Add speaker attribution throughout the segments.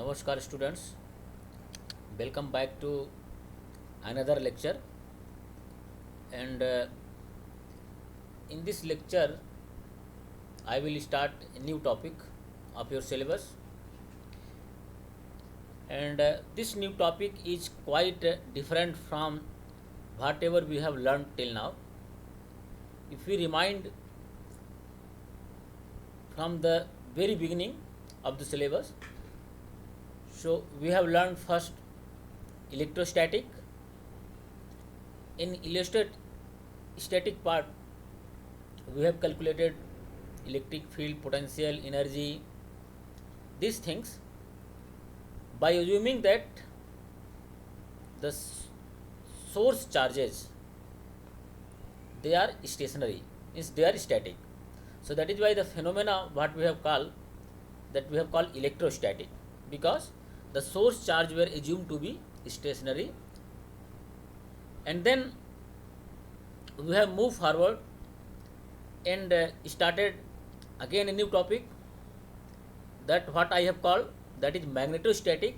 Speaker 1: Namaskar students, welcome back to another lecture. And in this lecture I will start a new topic of your syllabus, and this new topic is quite different from whatever we have learned till now. If we remind from the very beginning of the syllabus, so we have learned first electrostatic. In electrostatic part, we have calculated electric field, potential, energy, these things, by assuming that the source charges, they are stationary, means they are static. So that is why the phenomena what we have called electrostatic, because the source charge were assumed to be stationary. And then we have moved forward and started again a new topic, that what I have called, that is magnetostatic.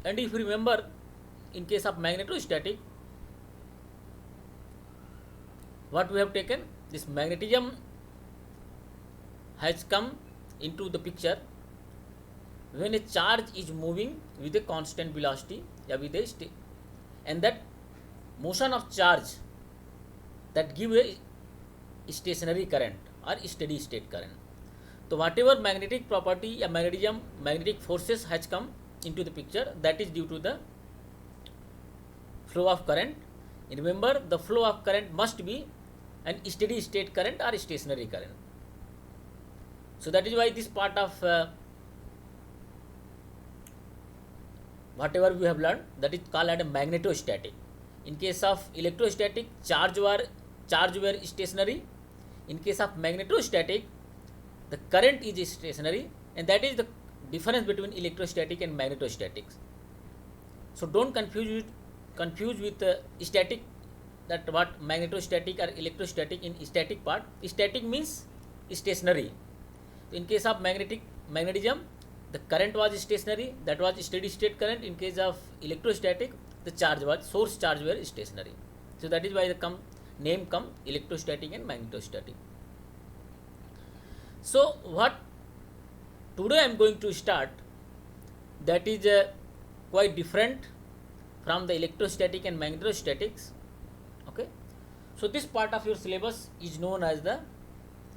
Speaker 1: And if you remember, in case of magnetostatic, what we have taken, this magnetism has come into the picture when a charge is moving with a constant velocity, and that motion of charge that give a stationary current or steady state current. So whatever magnetic property or magnetic forces has come into the picture, that is due to the flow of current. And remember, the flow of current must be an steady state current or stationary current. So that is why this part of whatever we have learned, that is called as magnetostatic. In case of electrostatic, charge were stationary. In case of magnetostatic, the current is stationary, and that is the difference between electrostatic and magnetostatics. So don't confuse with static, that what magnetostatic or electrostatic. In static part, static means stationary. In case of magnetism, the current was stationary, that was steady state current. In case of electrostatic, the source charge were stationary. So that is why the name come electrostatic and magnetostatic. So what today I am going to start, that is quite different from the electrostatic and magnetostatics. Okay, so this part of your syllabus is known as the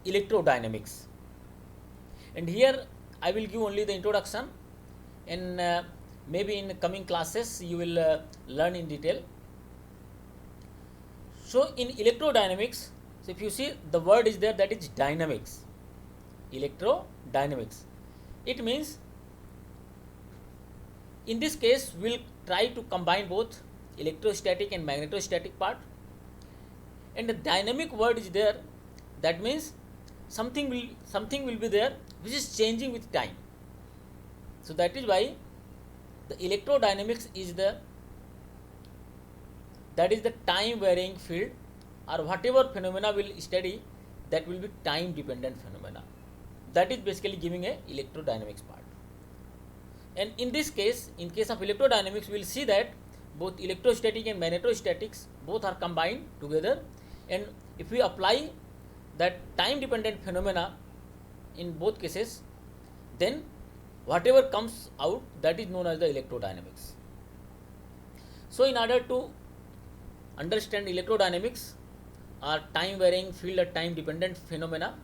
Speaker 1: electrodynamics, and here I will give only the introduction, and maybe in the coming classes you will learn in detail. So in electrodynamics, so if you see the word is there, that is dynamics. Electrodynamics, it means in this case we'll try to combine both electrostatic and magnetostatic part. And the dynamic word is there, that means something will be there which is changing with time. So that is why the electrodynamics is the time varying field, or whatever phenomena will study, that will be time dependent phenomena. That is basically giving a electrodynamics part. And in this case, in case of electrodynamics, we will see that both electrostatic and magnetostatics both are combined together, and if we apply that time dependent phenomena in both cases, then whatever comes out, that is known as the electrodynamics. So in order to understand electrodynamics, or time varying field or time dependent phenomena,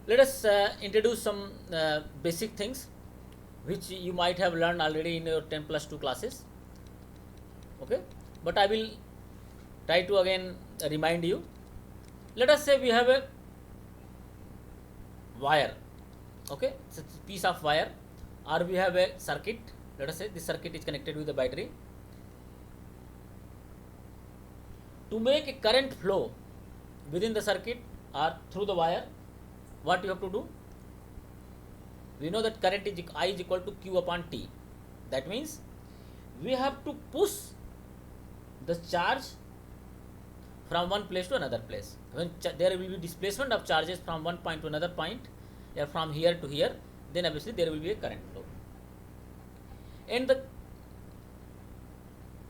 Speaker 1: let us introduce some basic things which you might have learned already in your 10+2 classes. Okay, but I will try to again remind you. Let us say we have a wire, okay, it's a piece of wire, or we have a circuit. Let us say this circuit is connected with the battery. To make a current flow within the circuit or through the wire, what you have to do? We know that current is I is equal to Q upon T. That means we have to push the charge from one place to another place. When there will be displacement of charges from one point to another point, or from here to here, then obviously there will be a current flow. And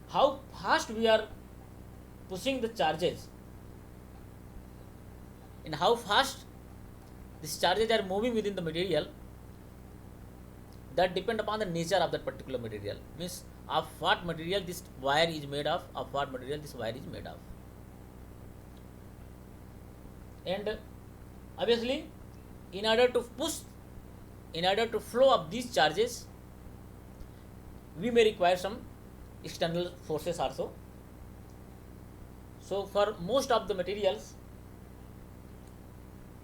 Speaker 1: how fast we are pushing the charges and how fast these charges are moving within the material, that depend upon the nature of that particular material. Means of what material this wire is made of what material this wire is made of. And obviously in order to flow of these charges, we may require some external forces also. So for most of the materials,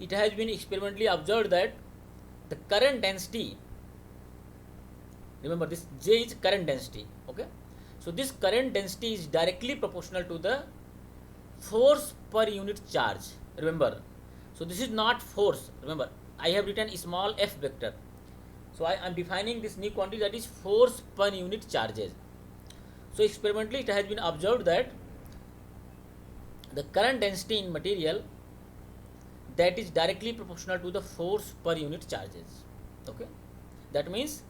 Speaker 1: it has been experimentally observed that the current density, remember this J is current density, okay? So this current density is directly proportional to the force per unit charge, remember. So this is not force, remember I have written small f vector. So I am defining this new quantity, that is force per unit charges. So experimentally it has been observed that the current density in material, that is directly proportional to the force per unit charges, okay? That means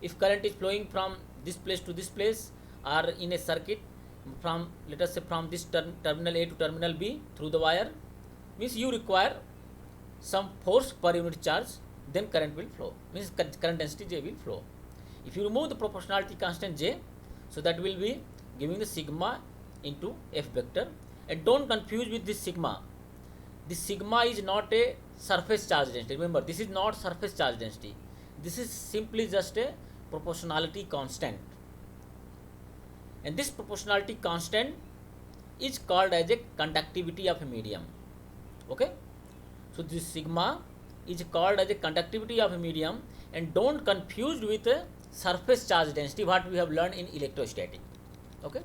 Speaker 1: if current is flowing from this place to this place, or in a circuit from, let us say, from this terminal A to terminal B through the wire, means you require some force per unit charge, then current will flow, means current density J will flow. If you remove the proportionality constant J, so that will be giving the sigma into F vector. And don't confuse with this sigma. This sigma is not a surface charge density. Remember, this is not surface charge density. This is simply just a proportionality constant. And this proportionality constant is called as a conductivity of a medium. Okay? So this sigma is called as a conductivity of a medium, and don't confuse with a surface charge density, what we have learned in electrostatic. Okay?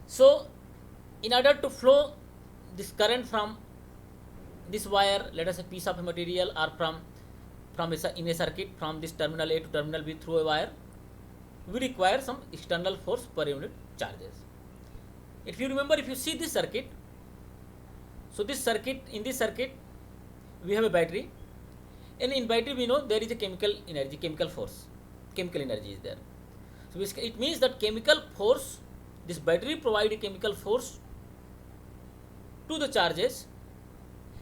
Speaker 1: So in order to flow this current from this wire, let us say piece of a material, or in a circuit from this terminal A to terminal B through a wire, we require some external force per unit charges. If you remember, if you see this circuit, so this circuit, in this circuit we have a battery, and in battery we know there is a chemical energy, chemical force, chemical energy is there. So it means that chemical force, this battery provide a chemical force to the charges,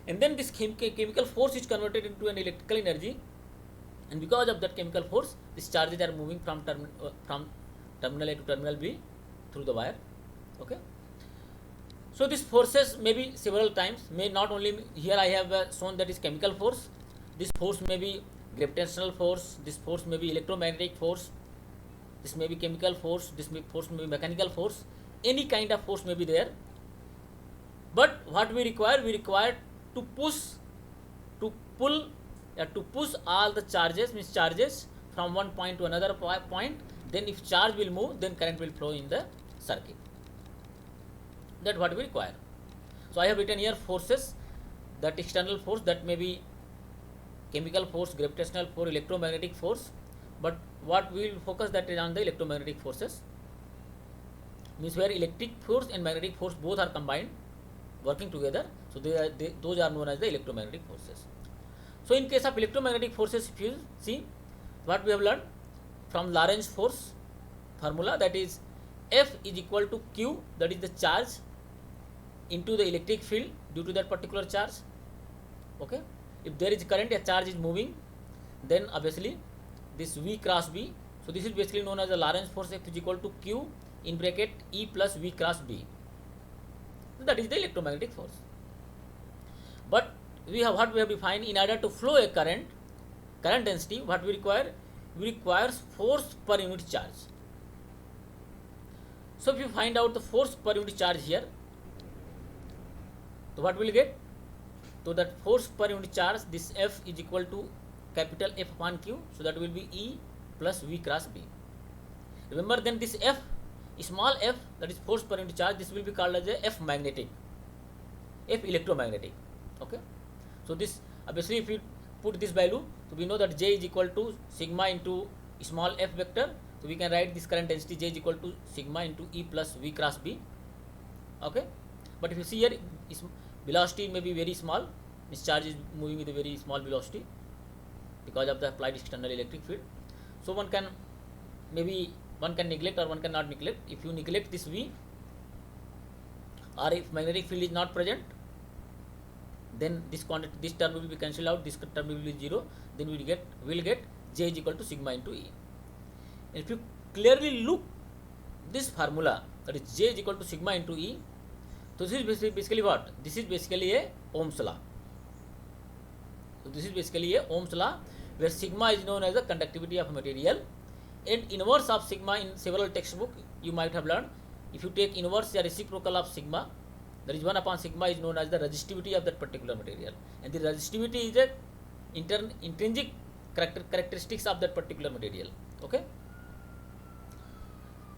Speaker 1: and then this chemical force is converted into an electrical energy, and because of that chemical force, these charges are moving from terminal A to terminal B through the wire. Okay. So these forces may be several times, may not only, here I have shown that is chemical force. This force may be gravitational force, this force may be electromagnetic force, this may be chemical force, this force may be mechanical force, any kind of force may be there. But what we require to push all the charges, means charges from one point to another point. Then if charge will move, then current will flow in the circuit. That's what we require. So I have written here forces, that external force, that may be chemical force, gravitational force, electromagnetic force. But what we will focus, that is on the electromagnetic forces, means where electric force and magnetic force both are combined, working together. So those are known as the electromagnetic forces. So in case of electromagnetic forces, if you see what we have learned from Lorentz force formula, that is F is equal to Q, that is the charge, into the electric field due to that particular charge. Okay. If there is current, a charge is moving, then obviously this V cross B. So this is basically known as the Lorentz force. F is equal to Q in bracket E plus V cross B. So that is the electromagnetic force. But we have defined, in order to flow a current density, what we require? We require force per unit charge. So if you find out the force per unit charge here, so what will get? So that force per unit charge, this F is equal to capital F upon Q, so that will be E plus V cross B. Remember, then this F, small f, that is force per unit charge, this will be called as a F magnetic, F electromagnetic. Okay. So this, obviously if you put this value, so we know that J is equal to sigma into small f vector. So we can write this current density J is equal to sigma into E plus V cross B. Okay. But if you see here, velocity may be very small, This charge is moving with a very small velocity because of the applied external electric field. So one can neglect or one cannot neglect. If you neglect this V, or if magnetic field is not present, then this term will be cancelled out, this term will be 0, then we will get J is equal to sigma into E. And if you clearly look this formula, that is J is equal to sigma into E, so this is basically what? This is basically a Ohm's law. So this is basically a Ohm's law, where sigma is known as the conductivity of material, and inverse of sigma in several textbooks you might have learned. If you take inverse or reciprocal of sigma, that is 1 upon sigma, is known as the resistivity of that particular material, and the resistivity is a intrinsic characteristics of that particular material. Okay.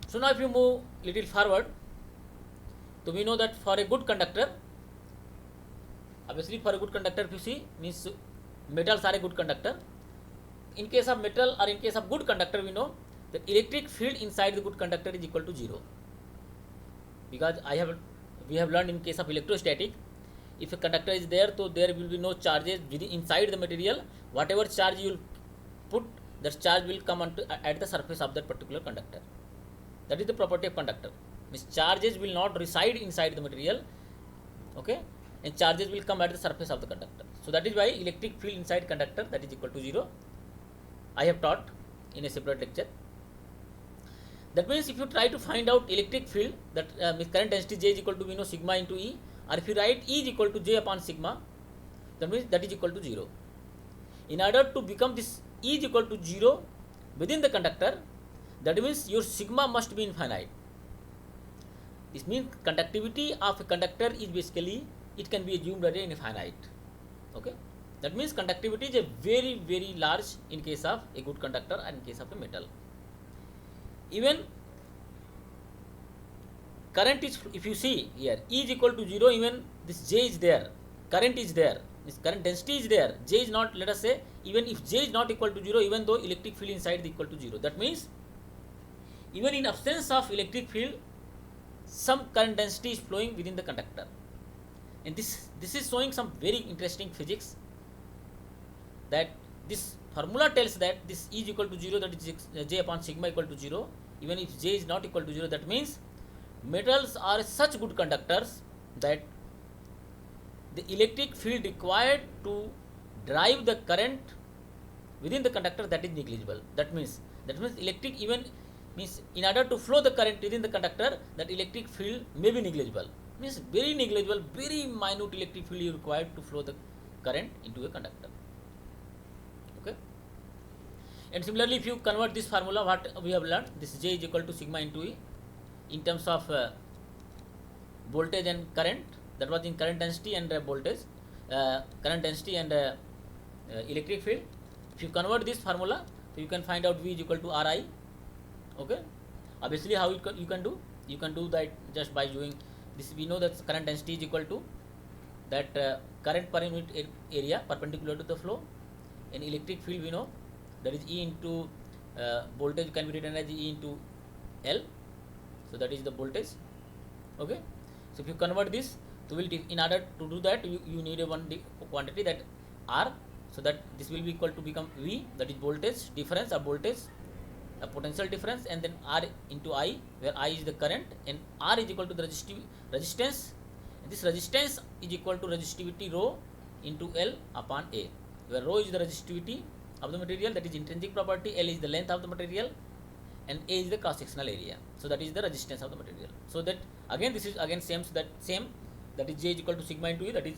Speaker 1: So now if you move little forward, so we know that for a good conductor, obviously for a good conductor, if you see, means metals are a good conductor. In case of metal or in case of good conductor, we know that electric field inside the good conductor is equal to 0, because we have learned in case of electrostatic, if a conductor is there, so there will be no charges inside the material. Whatever charge you will put, that charge will come at the surface of that particular conductor. That is the property of conductor. Means charges will not reside inside the material, okay, and charges will come at the surface of the conductor. So that is why electric field inside conductor, that is equal to 0. I have taught in a separate lecture. That means if you try to find out electric field, that current density J is equal to, we know, sigma into E, or if you write E is equal to J upon sigma, that means that is equal to 0. In order to become this E is equal to 0 within the conductor, that means your sigma must be infinite. This means conductivity of a conductor is basically, it can be assumed as infinite. Okay. That means conductivity is a very, very large in case of a good conductor and in case of a metal. Even current is, if you see here, E is equal to 0, even this J is there, current is there, this current density is there, J is not, let us say, even if J is not equal to 0, even though electric field inside is equal to 0. That means even in absence of electric field, some current density is flowing within the conductor. And this is showing some very interesting physics, that this formula tells that this E is equal to 0, that is J upon sigma equal to 0. Even if J is not equal to 0, that means metals are such good conductors that the electric field required to drive the current within the conductor, that is negligible. That means electric, even means in order to flow the current within the conductor, that electric field may be negligible. Means very negligible, very minute electric field is required to flow the current into a conductor. Okay. And similarly, if you convert this formula, what we have learned, this J is equal to sigma into E in terms of voltage and current, that was in current density and voltage, current density and electric field. If you convert this formula, so you can find out V is equal to Ri. Okay. Obviously, how you can do? You can do that just by doing this. We know that current density is equal to that current per unit area perpendicular to the flow, and electric field we know that is E into voltage can be written as E into L. So that is the voltage. Okay. So if you convert this, so in order to do that, you need a one quantity, that R. So that this will be equal to become V, that is voltage difference or voltage, a potential difference, and then R into I, where I is the current, and R is equal to the resistance. And this resistance is equal to resistivity rho into L upon A, where rho is the resistivity of the material, that is intrinsic property, L is the length of the material, and A is the cross sectional area. So that is the resistance of the material. So that again, this is again same, so that is J is equal to sigma into E, that is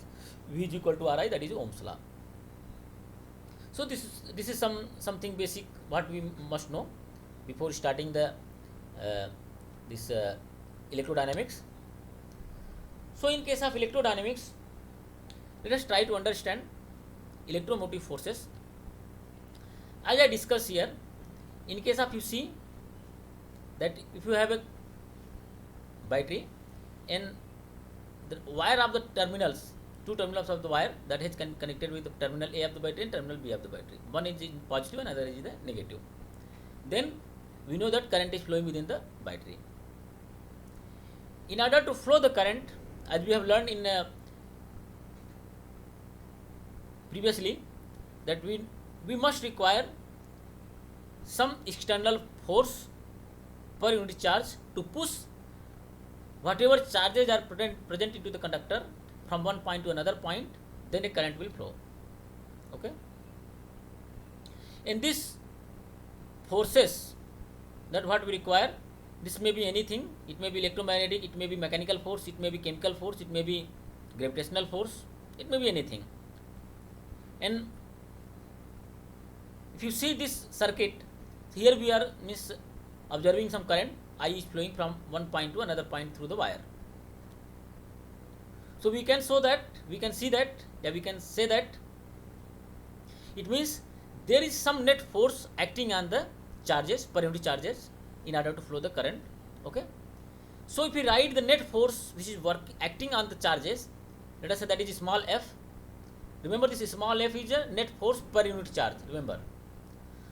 Speaker 1: V is equal to Ri, that is Ohm's law. So this is something basic what we must know before starting the electrodynamics. So in case of electrodynamics, let us try to understand electromotive forces. As I discussed here, in case of, you see that if you have a battery and the wire of the terminals, two terminals of the wire that is connected with the terminal A of the battery and terminal B of the battery, one is in positive and other is the negative, then we know that current is flowing within the battery. In order to flow the current, as we have learned in previously that we must require some external force per unit charge to push whatever charges are present into the conductor from one point to another point, then a current will flow. Okay. In this forces, that what we require, this may be anything, it may be electromagnetic, it may be mechanical force, it may be chemical force, it may be gravitational force, it may be anything. And if you see this circuit, here we are observing some current, I is flowing from one point to another point through the wire. So we can say that it means there is some net force acting on the charges, per unit charges, in order to flow the current. Okay. So if we write the net force which is acting on the charges, let us say that is small f. Remember, this small f is a net force per unit charge. Remember.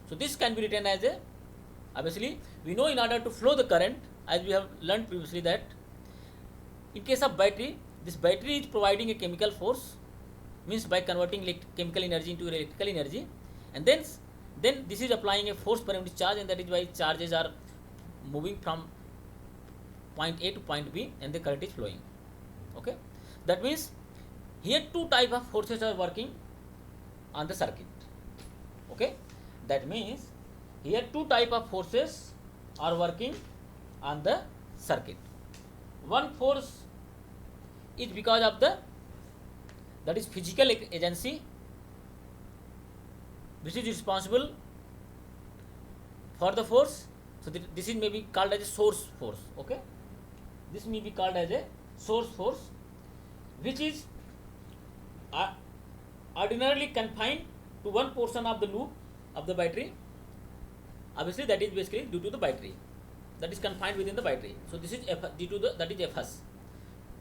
Speaker 1: So this can be written as a, obviously we know in order to flow the current, as we have learned previously, that in case of battery, this battery is providing a chemical force, means by converting chemical energy into electrical energy, and then this is applying a force per unit charge, and that is why charges are moving from point A to point B and the current is flowing. Okay. That means here two type of forces are working on the circuit. Okay. That means here two type of forces are working on the circuit. One force is because of that is physical agency, which is responsible for the force. So this is maybe called as a source force. Okay, this may be called as a source force, which is ordinarily confined to one portion of the loop of the battery. Obviously that is basically due to the battery, that is confined within the battery. So this is due to that is Fs.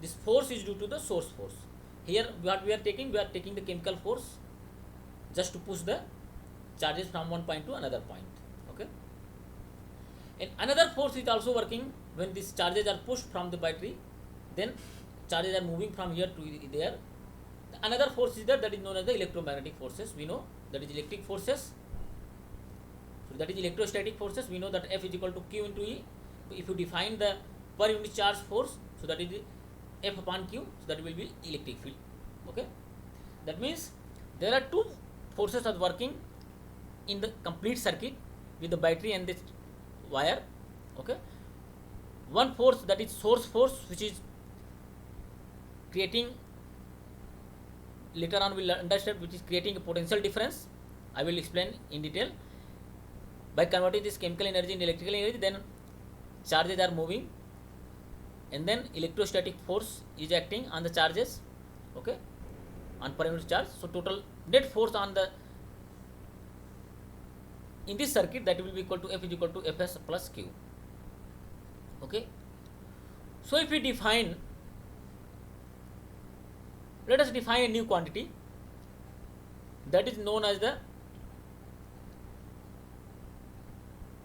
Speaker 1: This force is due to the source force. Here what we are taking the chemical force just to push the charges from one point to another point. Okay. And another force is also working when these charges are pushed from the battery, then charges are moving from here to there. Another force is there, that is known as the electromagnetic forces. We know that is electric forces. So that is electrostatic forces. We know that F is equal to Q into E. If you define the per unit charge force, so that is F upon Q, so that will be electric field. Okay. That means there are two forces are working in the complete circuit with the battery and this wire. Okay. One force, that is source force, which is creating, later on we will understand, which is creating a potential difference. I will explain in detail. By converting this chemical energy into electrical energy, then charges are moving, and then electrostatic force is acting on the charges. Okay, on per unit charge. So total net force on the in this circuit, that will be equal to F is equal to Fs plus Q. Okay. So if we define, let us define a new quantity that is known as the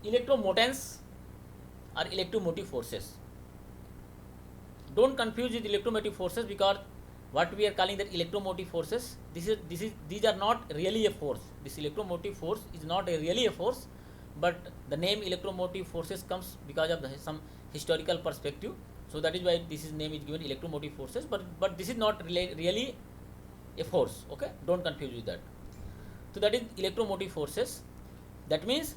Speaker 1: electromotance or electromotive forces. Don't confuse with electromotive forces, because what we are calling that electromotive forces, these are not really a force. This electromotive force is not really a force, but the name electromotive forces comes because of some historical perspective. So that is why this name is given electromotive forces, but this is not really a force. Okay, don't confuse with that. So that is electromotive forces. That means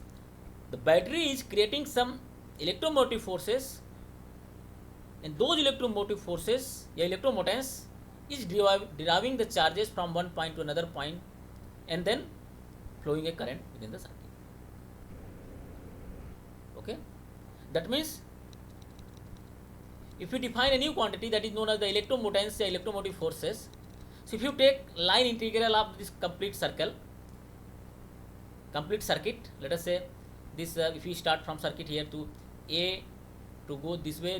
Speaker 1: the battery is creating some electromotive forces, and those electromotive forces, electromotance, is deriving the charges from one point to another point, and then flowing a current within the circuit. Okay, that means if we define a new quantity that is known as the electromotance, electromotive forces. So if you take line integral of this complete circuit, let us say this, if we start from circuit here to A, to go this way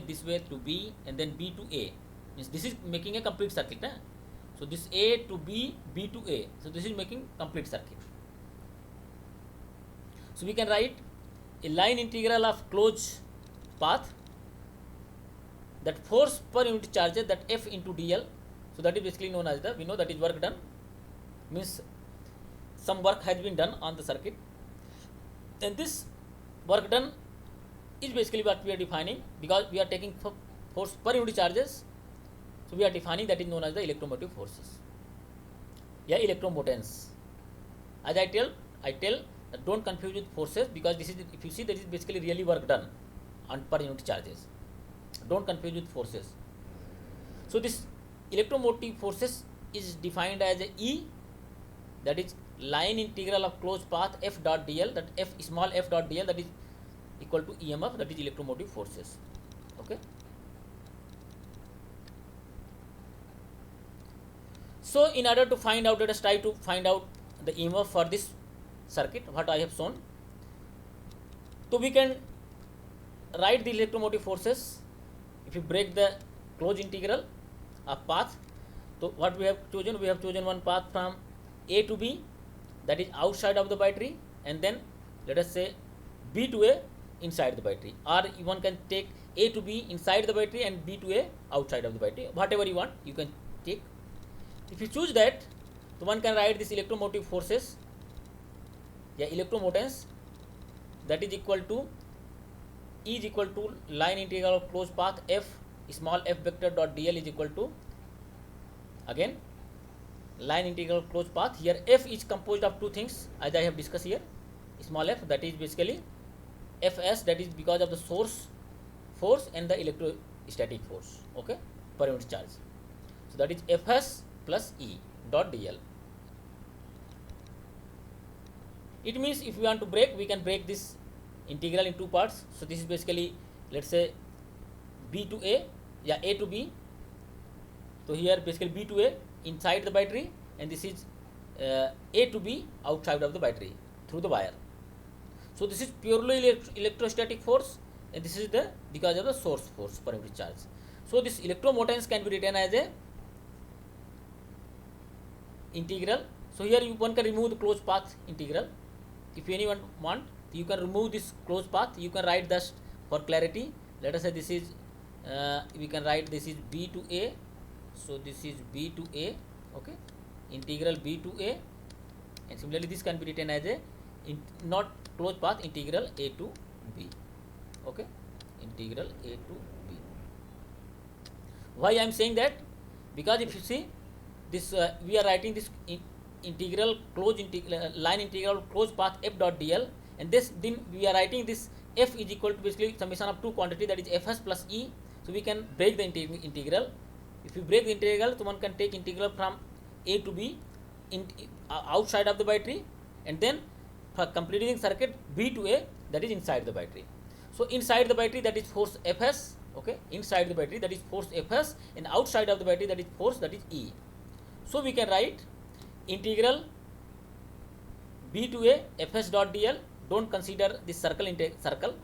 Speaker 1: to B, and then B to A, means this is making a complete circuit. So this A to B, B to A, so this is making complete circuit. So we can write a line integral of closed path, that force per unit charges, that F into dl. So that is basically known as the, we know that is work done, means some work has been done on the circuit, and this work done is basically what we are defining, because we are taking force per unit charges, so we are defining that is known as the electromotive forces, yeah, electromotance. As I tell that don't confuse with forces, because this is, if you see, that is basically really work done on per unit charges. Don't confuse with forces. So this electromotive forces is defined as a E, that is line integral of closed path f dot dl, that f small f dot dl, that is equal to EMF, that is electromotive forces. Okay. So in order to find out, let us try to find out the EMF for this circuit, what I have shown. So we can write the electromotive forces if you break the closed integral of path. So what we have chosen? We have chosen one path from A to B, that is outside of the battery, and then let us say B to A inside the battery, or one can take A to B inside the battery and B to A outside of the battery. Whatever you want, you can take. If you choose that, so one can write this electromotive forces, yeah, electromotance, that is equal to E is equal to line integral of closed path f small f vector dot dl is equal to, again, line integral of closed path. Here f is composed of two things, as I have discussed here. Small f, that is basically Fs, that is because of the source force and the electrostatic force, okay, per unit charge. So that is Fs plus E dot dl. It means if we want to break, we can break this integral in two parts. So this is basically, let's say, B to A, yeah, A to B. So here basically B to A inside the battery, and this is A to B outside of the battery through the wire. So this is purely electrostatic force, and this is the because of the source force per unit charge. So this electromotance can be written as a integral. So here one can remove the closed path integral. If anyone want, you can remove this closed path. You can write thus for clarity. Let us say this is we can write this is B to A. So this is B to A, okay, integral B to A, and similarly this can be written as a not closed path integral A to B, okay, integral A to B. Why I am saying that? Because if you see this, we are writing this integral closed line integral closed path f dot dl, and this then we are writing this f is equal to basically summation of two quantity, that is Fs plus E. So we can break the integral. If you break the integral, so one can take integral from A to B outside of the battery, and then for completing the circuit B to A, that is inside the battery. So inside the battery, that is force Fs, okay, inside the battery, that is force Fs, and outside of the battery, that is force, that is E. So we can write integral B to A Fs dot dl. Don't consider this circle,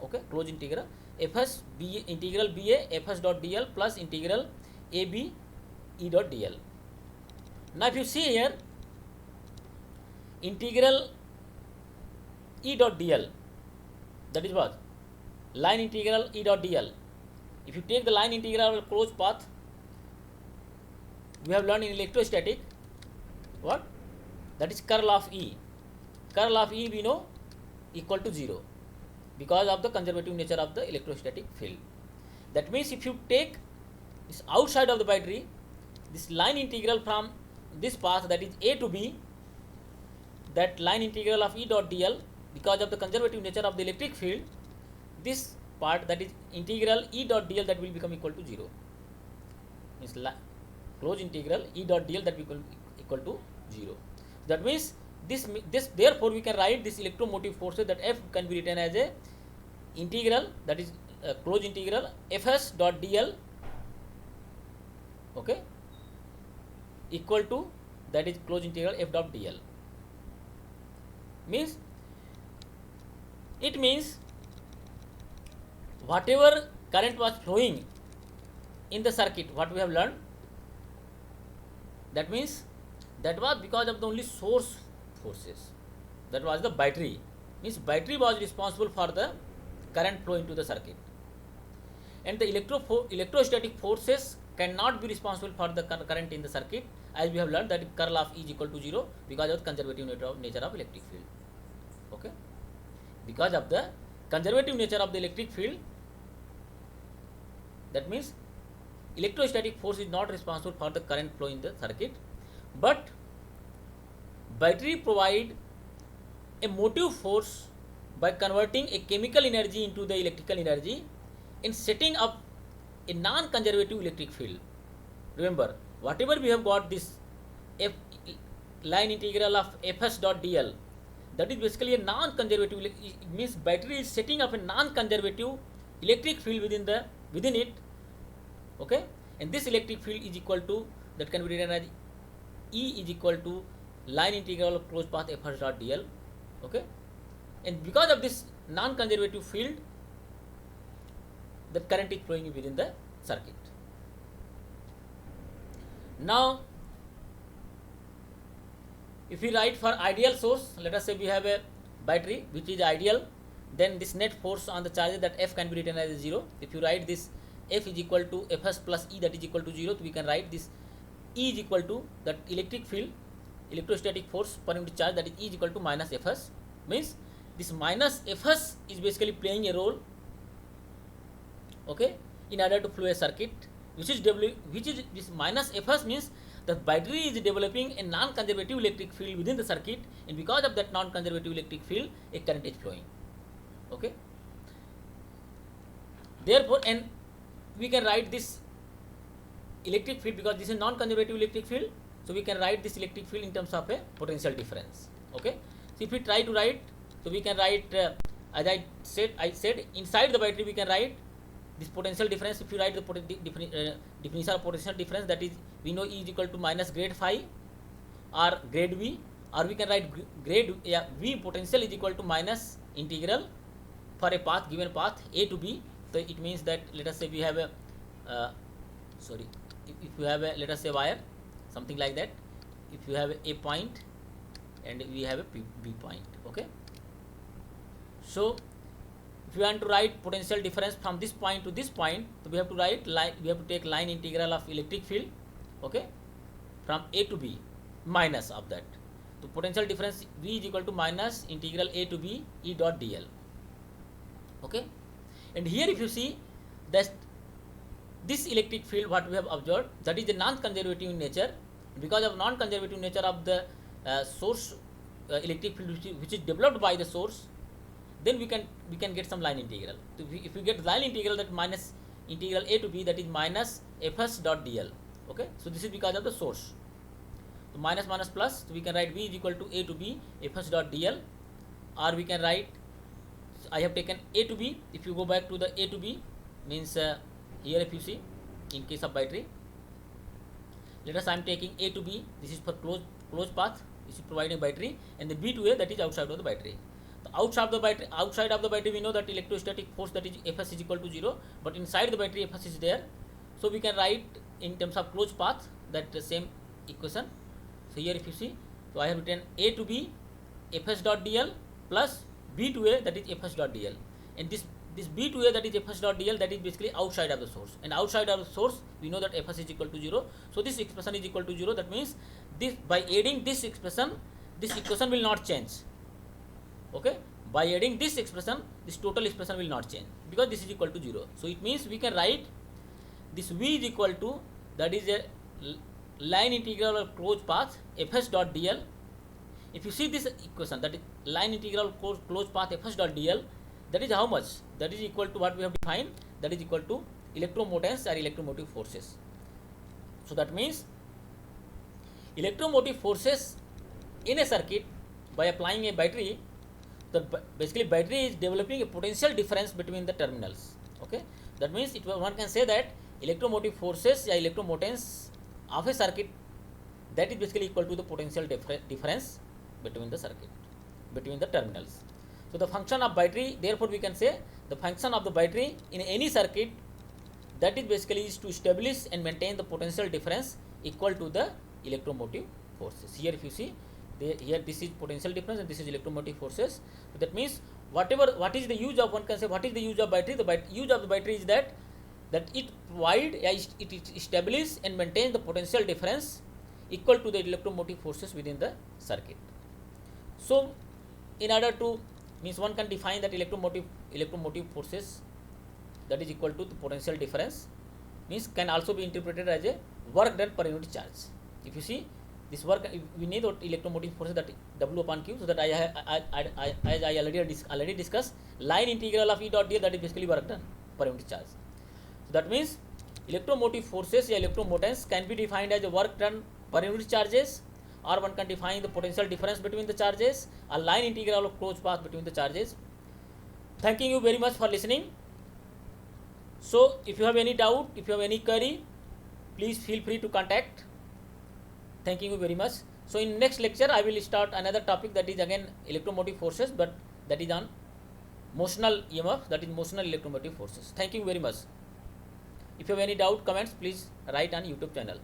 Speaker 1: okay, closed integral, Fs B integral BA Fs dot dl plus integral AB E dot dl. Now if you see here, integral E dot dl, that is what? Line integral E dot dl. If you take the line integral of closed path, we have learned in electrostatic, what? That is curl of E. Curl of E we know equal to 0 because of the conservative nature of the electrostatic field. That means if you take this outside of the battery, this line integral from this path, that is A to B, that line integral of E dot dl, because of the conservative nature of the electric field, this part, that is integral E dot dl, that will become equal to 0. Means closed integral E dot dl, that will equal to 0. That means this therefore we can write this electromotive forces, that F can be written as a integral, that is closed integral Fs dot dl, okay, equal to, that is closed integral F dot dl. Means it means whatever current was flowing in the circuit, what we have learned, that means that was because of the only source forces, that was the battery. Means battery was responsible for the current flow into the circuit, and the electrostatic forces cannot be responsible for the current in the circuit as we have learned that curl of E is equal to 0 because of the conservative nature of electric field. Okay, because of the conservative nature of the electric field, that means electrostatic force is not responsible for the current flow in the circuit, but battery provide a motive force by converting a chemical energy into the electrical energy in setting up a non-conservative electric field. Remember, whatever we have got this f line integral of fs dot dl, that is basically a non-conservative. It means battery is setting up a non-conservative electric field within it. Okay, and this electric field is equal to, that can be written as E is equal to line integral of closed path fs dot dl. Okay, and because of this non-conservative field, the current is flowing within the circuit. Now, if we write for ideal source, let us say we have a battery which is ideal, then this net force on the charges, that F can be written as 0. If you write this F is equal to Fs plus E, that is equal to 0, so we can write this E is equal to that electric field, electrostatic force per unit charge, that is E is equal to minus Fs. Means this minus Fs is basically playing a role, okay, in order to flow a circuit, which is this minus Fs means the battery is developing a non-conservative electric field within the circuit, and because of that non-conservative electric field, a current is flowing. Okay, therefore, and we can write this electric field, because this is non-conservative electric field, so we can write this electric field in terms of a potential difference. Okay, so if we try to write, so we can write as I said inside the battery we can write this potential difference. If you write the definition of potential difference, that is, we know E is equal to minus grade phi or grade V, or we can write grade V potential is equal to minus integral for a path, given path A to B. So it means that, let us say we have a if you have a, let us say, wire, something like that, if you have a point and we have a B point. Okay, so if you want to write potential difference from this point to this point, so we have to write we have to take line integral of electric field, okay, from A to B minus of that. So potential difference V is equal to minus integral A to B E dot dl. Okay, and here if you see that this electric field what we have observed, that is the non-conservative in nature. Because of non-conservative nature of the source electric field which is developed by the source, then we can get some line integral. So if we get line integral, that minus integral A to B, that is minus Fs dot dl. Okay, so this is because of the source. So minus minus plus, so we can write V is equal to A to B Fs dot dl, or we can write, I have taken A to B. If you go back to the A to B, means here if you see, in case of battery, let us I am taking A to B, this is for closed path, this is providing battery, and the B to A, that is outside of the battery. Outside of the battery we know that electrostatic force, that is Fs is equal to 0, but inside the battery Fs is there, so we can write in terms of closed path that same equation. So here if you see, so I have written A to B Fs dot dl plus B to A, that is Fs dot dl, and this B to A, that is Fs dot dl, that is basically outside of the source, and outside of the source we know that Fs is equal to 0, so this expression is equal to 0. That means this, by adding this expression, this equation will not change. Okay, by adding this expression, this total expression will not change, because this is equal to 0. So it means we can write this V is equal to, that is a line integral of closed path Fs dot dl. If you see this equation, that is line integral of closed path Fs dot dl, that is how much? That is equal to what we have defined, that is equal to electromotance or electromotive forces. So that means electromotive forces in a circuit by applying a battery, basically battery is developing a potential difference between the terminals. Okay, that means one can say that electromotive forces or electromotance of a circuit, that is basically equal to the potential difference between the circuit, between the terminals. So the function of battery, therefore we can say the function of the battery in any circuit, that is basically is to establish and maintain the potential difference equal to the electromotive forces. Here if you see, here this is potential difference and this is electromotive forces. So that means what is the use of, one can say what is the use of battery? The use of the battery is that it establish and maintain the potential difference equal to the electromotive forces within the circuit. So in order to means one can define that electromotive forces that is equal to the potential difference, means can also be interpreted as a work done per unit charge. If you see this work, we need electromotive forces, that W upon Q. So that as I already discussed, line integral of E dot dl, that is basically work done per unit charge. So that means electromotive forces या electromotance can be defined as a work done per unit charges, or one can define the potential difference between the charges, a line integral of closed path between the charges. Thanking you very much for listening. So if you have any doubt, if you have any query, please feel free to contact. Thanking you very much. So in next lecture I will start another topic, that is again electromotive forces, but that is on motional EMF, that is motional electromotive forces. Thank you very much. If you have any doubt, comments, please write on YouTube channel.